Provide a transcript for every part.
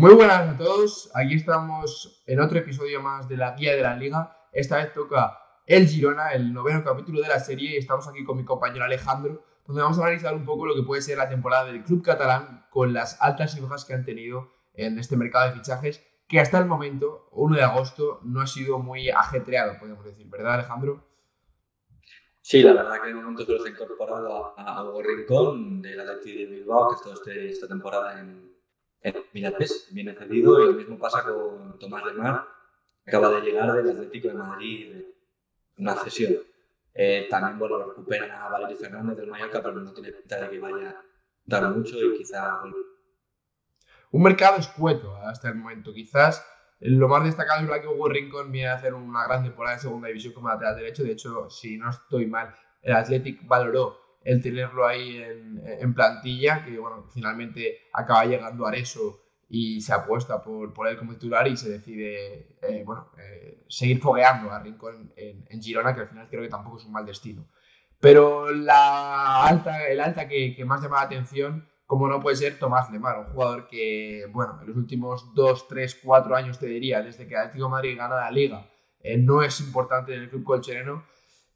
Muy buenas a todos, aquí estamos en otro episodio más de la Guía de la Liga. Esta vez toca el Girona, el noveno capítulo de la serie, y estamos aquí con mi compañero Alejandro, donde vamos a analizar un poco lo que puede ser la temporada del club catalán con las altas y bajas que han tenido en este mercado de fichajes, que hasta el momento, 1 de agosto, no ha sido muy ajetreado, podemos decir, ¿verdad, Alejandro? Sí, la verdad que de momento solo se ha incorporado a Hugo Rincón del Athletic de Bilbao, que ha estado esta temporada en Mirandés, viene cedido, y lo mismo pasa con Tomás Lemar, que acaba de llegar del Atlético de Madrid, de una cesión. También bueno, recuperan a Valerio Fernández del Mallorca, pero no tiene pinta de que vaya a dar mucho y quizá... Un mercado escueto hasta el momento. Quizás lo más destacado es que Hugo Rincón viene a hacer una gran temporada en segunda división como lateral derecho. De hecho, si no estoy mal, el Athletic valoró el tenerlo ahí en plantilla, que bueno, finalmente acaba llegando a Areso y se apuesta por él como titular y se decide seguir fogueando a Rincón en Girona, que al final creo que tampoco es un mal destino. Pero el alta que más llama la atención, como no puede ser, Tomás Lemar, un jugador que, bueno, en los últimos 2, 3, 4 años, te diría, desde que el Atlético de Madrid gana la Liga, no es importante en el club colchonero,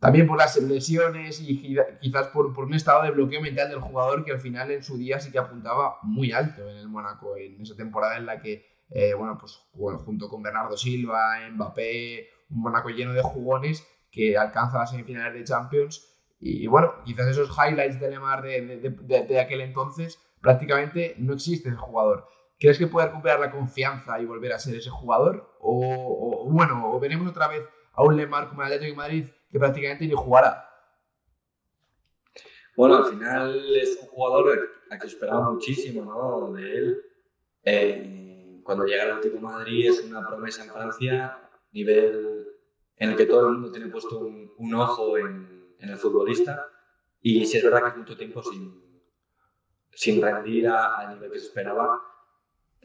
también por las lesiones y quizás por un estado de bloqueo mental del jugador que al final en su día sí que apuntaba muy alto en el Mónaco, en esa temporada en la que, junto con Bernardo Silva, Mbappé, un Mónaco lleno de jugones que alcanza las semifinales de Champions. Y bueno, quizás esos highlights de Lemar de aquel entonces prácticamente no existe ese jugador. ¿Crees que puede recuperar la confianza y volver a ser ese jugador? O veremos otra vez a un Lemar como el Atlético de Madrid que prácticamente ni jugará. Bueno, al final es un jugador a que esperaba muchísimo, ¿no? De él. Cuando llega al Atlético de Madrid es una promesa en Francia, nivel en el que todo el mundo tiene puesto un ojo en el futbolista, y sí es verdad que es mucho tiempo sin rendir al nivel que se esperaba.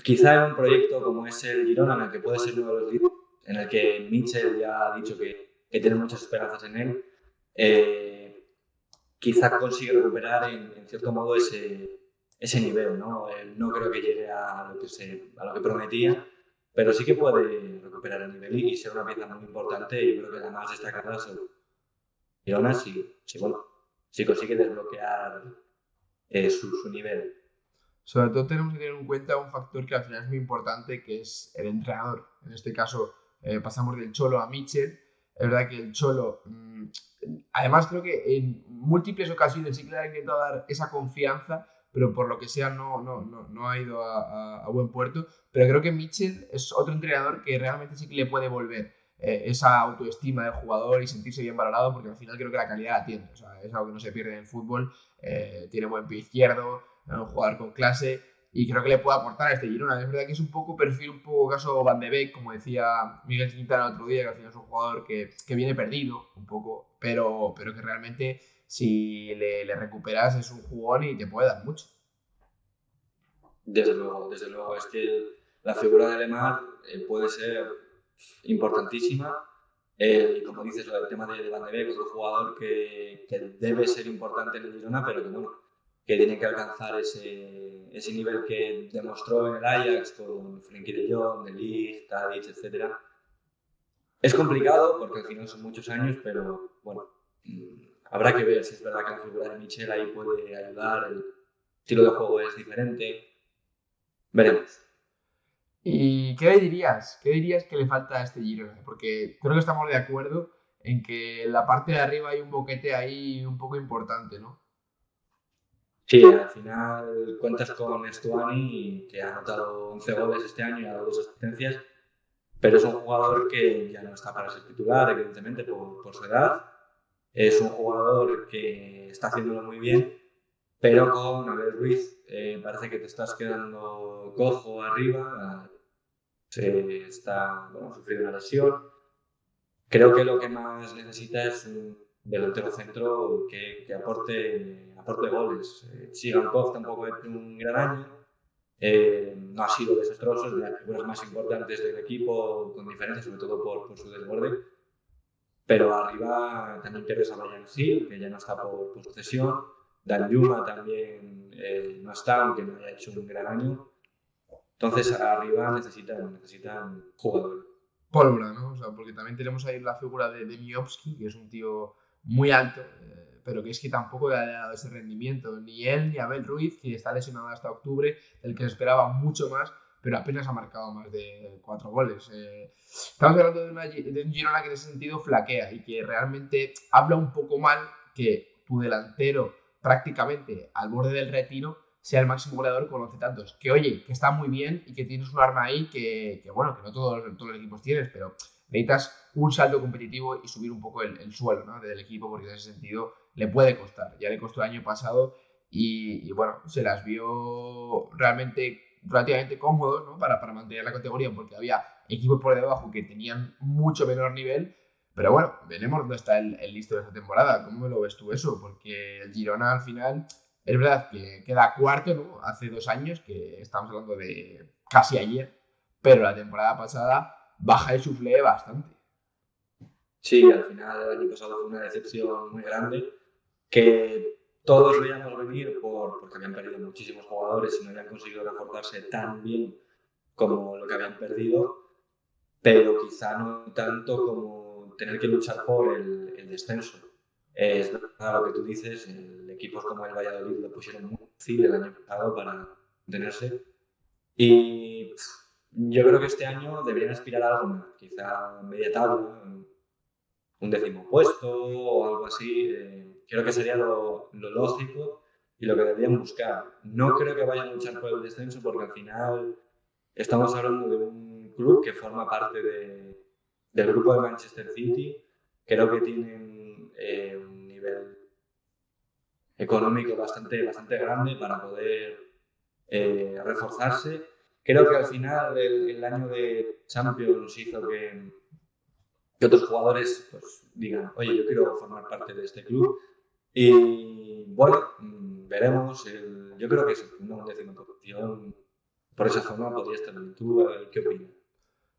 Quizá en un proyecto como es el Girona, en el que puede ser uno de los líderes, en el que Mitchell ya ha dicho que tiene muchas esperanzas en él, quizá consigue recuperar en cierto modo ese nivel, ¿no? No creo que llegue a lo que prometía, pero sí que puede recuperar el nivel y ser una pieza muy importante. Y yo creo que la más destacada es el Girona si consigue desbloquear su nivel. Sobre todo tenemos que tener en cuenta un factor que al final es muy importante, que es el entrenador. En este caso, pasamos del Cholo a Mitchell. Es verdad que el Cholo, además creo que en múltiples ocasiones sí que le ha intentado dar esa confianza, pero por lo que sea no ha ido a buen puerto. Pero creo que Mitchell es otro entrenador que realmente sí que le puede volver esa autoestima del jugador y sentirse bien valorado, porque al final creo que la calidad la tiene. O sea, es algo que no se pierde en el fútbol. Tiene buen pie izquierdo, un jugador con clase y creo que le puede aportar a este Girona. Es verdad que es un poco perfil, un poco caso Van de Beek, como decía Miguel Quintana el otro día, que al final es un jugador que viene perdido un poco, pero que realmente si le recuperas es un jugón y te puede dar mucho. Desde luego, es que la figura de Lemar puede ser importantísima. Y como dices, el tema de Van de Beek, otro jugador que debe ser importante en el Girona, pero que, bueno, que tiene que alcanzar ese nivel que demostró en el Ajax con Frenkie de Jong, De Ligt, Tadic, etc. Es complicado porque al final son muchos años, pero bueno, habrá que ver si es verdad que la figura de Michel ahí puede ayudar, el estilo de juego es diferente, veremos. ¿Y qué le dirías? ¿Qué dirías que le falta a este Girona? Porque creo que estamos de acuerdo en que en la parte de arriba hay un boquete ahí un poco importante, ¿no? Sí, al final cuentas con Estuani, que ha anotado 11 goles este año y ha dado 2 asistencias, pero es un jugador que ya no está para ser titular, evidentemente, por su edad. Es un jugador que está haciéndolo muy bien, pero con Abel Ruiz parece que te estás quedando cojo arriba, se está sufriendo una lesión. Creo que lo que más necesita es un delantero centro que aporte goles. Sigankov tampoco ha hecho un gran año, no ha sido desastroso, es de las figuras más importantes del equipo, con diferencia, sobre todo por su desborde. Pero arriba también tienes a Brian Hill, que ya no está por sucesión. Dan Yuma también no está, aunque no haya hecho un gran año. Entonces arriba necesitan jugadores. Pólvora, ¿no? O sea, porque también tenemos ahí la figura de Miovski, que es un tío muy alto, pero que es que tampoco le ha dado ese rendimiento. Ni él ni Abel Ruiz, que está lesionado hasta octubre, del que se esperaba mucho más, pero apenas ha marcado más de 4 goles. Estamos hablando de un Girona que en ese sentido flaquea y que realmente habla un poco mal que tu delantero prácticamente al borde del retiro sea el máximo goleador con 11 tantos. Que oye, que está muy bien y que tienes un arma ahí que bueno, que no todos los equipos tienes, pero necesitas un salto competitivo y subir un poco el suelo, ¿no?, del equipo, porque en ese sentido le puede costar. Ya le costó el año pasado y bueno, se las vio realmente relativamente cómodos, ¿no?, para mantener la categoría, porque había equipos por debajo que tenían mucho menor nivel. Pero bueno, veremos dónde está el listo de esta temporada. ¿Cómo lo ves tú eso? Porque el Girona al final es verdad que queda cuarto, ¿no?, hace 2 años, que estamos hablando de casi ayer, pero la temporada pasada baja el suflé bastante. Sí, al final el año pasado fue una decepción muy grande que todos veíamos venir porque habían perdido muchísimos jugadores y no habían conseguido reforzarse tan bien como lo que habían perdido, pero quizá no tanto como tener que luchar por el descenso. Es verdad lo que tú dices, equipos como el Valladolid lo pusieron muy difícil el año pasado para mantenerse y yo creo que este año deberían aspirar a algo más, quizá media tabla, un 10º puesto o algo así. Creo que sería lo lógico y lo que deberían buscar. No creo que vayan a luchar por el descenso porque al final estamos hablando de un club que forma parte del grupo de Manchester City. Creo que tienen un nivel económico bastante grande para poder reforzarse. Creo que al final el año de Champions hizo que otros jugadores pues, digan, oye, yo quiero formar parte de este club. Y bueno, veremos. Yo creo que es una 11ª posición. Por esa forma podría estar bien. ¿Tú qué opinas?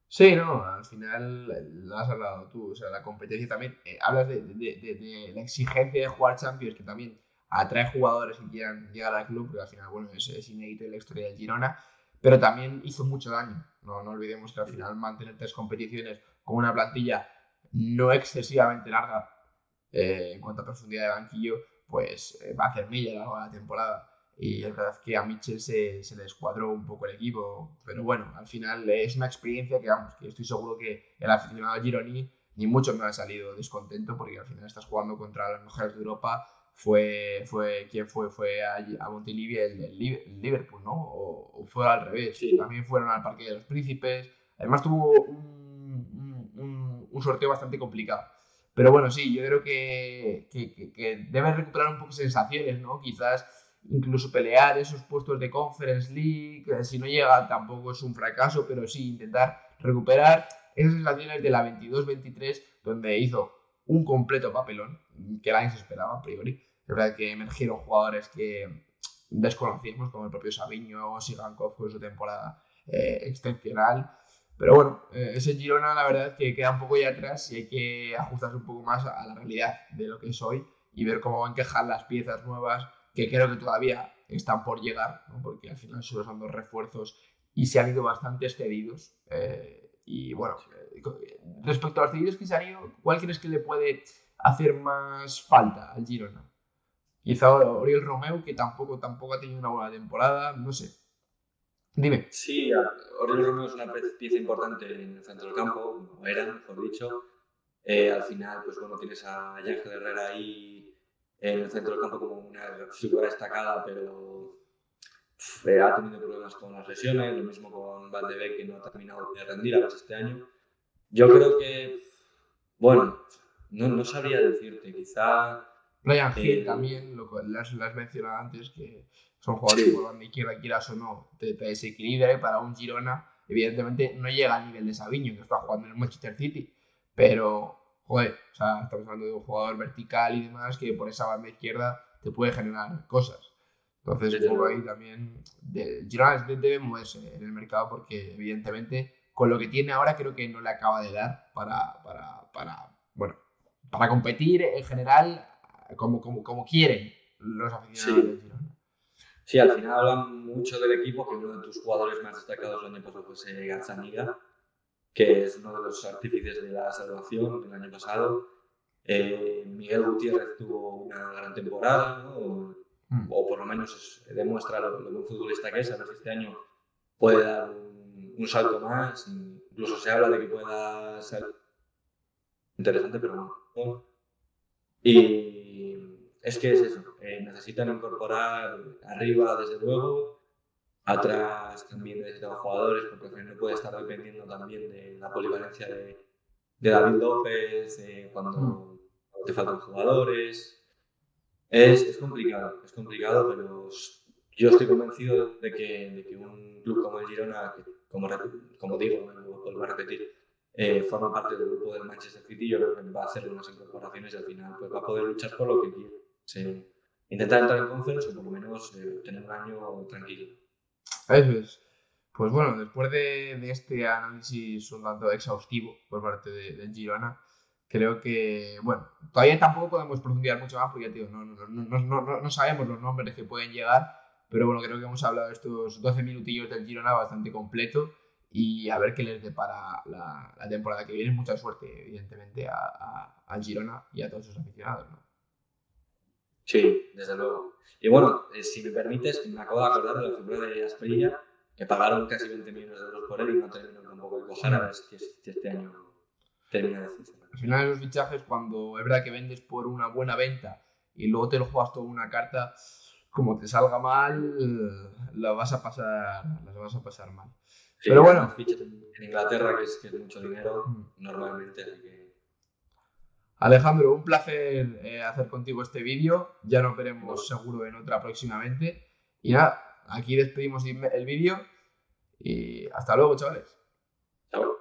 Sí, no, al final lo has hablado tú, o sea, la competencia también. Hablas de la exigencia de jugar Champions, que también atrae jugadores que quieran llegar al club, porque al final, bueno, es inédito en la historia del Girona, pero también hizo mucho daño. No olvidemos que al final mantener 3 competiciones con una plantilla no excesivamente larga, en cuanto a profundidad de banquillo, pues va a hacer mella a lo largo de la temporada. Y es verdad que a Mitchell se le descuadró un poco el equipo, pero bueno, al final es una experiencia que, vamos, que estoy seguro que el aficionado gironí ni mucho me ha salido descontento, porque al final estás jugando contra los mejores de Europa. ¿Quién fue? Fue a Montilivi el Liverpool, ¿no? O fue al revés. Sí. También fueron al Parque de los Príncipes. Además tuvo un sorteo bastante complicado. Pero bueno, sí, yo creo que deben recuperar un poco sensaciones, ¿no? Quizás incluso pelear esos puestos de Conference League, si no llega tampoco es un fracaso, pero sí intentar recuperar esas sensaciones de la 22-23, donde hizo un completo papelón, que nadie se esperaba a priori. Es verdad que emergieron jugadores que desconocíamos, como el propio Savinho o Sigankov con su temporada excepcional. Pero bueno, ese Girona la verdad es que queda un poco ya atrás y hay que ajustarse un poco más a la realidad de lo que es hoy y ver cómo encajar las piezas nuevas que creo que todavía están por llegar, ¿no? Porque al final solo son 2 refuerzos y se han ido bastantes cedidos. Y bueno, respecto a los cedidos que se han ido, ¿cuál crees que le puede hacer más falta al Girona? Quizá Oriol Romeu, que tampoco ha tenido una buena temporada, no sé. Dime. Sí, Oriol Romeu es una pieza importante en el centro del campo, o era, mejor dicho. Al final, pues bueno, tienes a Ángel Herrera ahí en el centro del campo como una figura destacada, pero ha tenido problemas con las lesiones, lo mismo con Van de Beek, que no ha terminado de rendir a veces este año. Yo creo que, bueno, no sabría decirte, quizá... Brian Hill también, las mencionado antes, que son jugadores que Sí, por banda izquierda, quieras o no, te desequilibra. Para un Girona, evidentemente no llega al nivel de Savinho, que está jugando en el Manchester City, pero, joder, o sea, estamos hablando de un jugador vertical y demás que por esa banda izquierda te puede generar cosas. Entonces, un desde poco ahí luego. también, Girona debe moverse en el mercado porque, evidentemente, con lo que tiene ahora, creo que no le acaba de dar bueno, para competir en general como quieren los aficionados del Sí, Girona. Sí, al final hablan mucho del equipo, que uno de tus jugadores más destacados el año pasado fue Gazzaniga, que es uno de los artífices de la salvación del año pasado. Miguel Gutiérrez tuvo una gran temporada, ¿no? O por lo menos demuestra lo buen futbolista que es. A ver si este año puede dar un salto más. Incluso se habla de que pueda ser interesante, pero bueno. Y es que es eso. Necesitan incorporar arriba, desde luego. Atrás también necesitan jugadores, porque al final no puede estar dependiendo también de la polivalencia de David López cuando te faltan jugadores. Es complicado, pero yo estoy convencido de que un club como el Girona, que como digo, no lo vuelvo a repetir, forma parte del grupo del Manchester City, yo creo que va a hacer unas incorporaciones y al final pues, va a poder luchar por lo que quiere. Intentar entrar en Conference o por lo menos tener un año tranquilo. Eso es. Pues bueno, después de este análisis un tanto exhaustivo por parte del Girona, creo que, bueno, todavía tampoco podemos profundizar mucho más porque, tío, no sabemos los nombres que pueden llegar, pero bueno, creo que hemos hablado estos 12 minutillos del Girona bastante completo y a ver qué les depara la temporada que viene. Mucha suerte, evidentemente, al Girona y a todos sus aficionados, ¿no? Sí, desde luego. Y bueno, si me permites, me acabo de acordar de la figura de Asprilla, que pagaron casi 20 millones de euros por él y no terminó tampoco de cojar, a ver si este año termina de funcionar. Al final esos fichajes, cuando es verdad que vendes por una buena venta y luego te lo juegas toda una carta, como te salga mal, las vas a pasar mal. Sí, Pero bueno, fichas en Inglaterra, que es mucho dinero, normalmente, así que... Alejandro, un placer hacer contigo este vídeo. Ya nos veremos seguro en otra próximamente. Y nada, aquí despedimos el vídeo y hasta luego, chavales. Chao.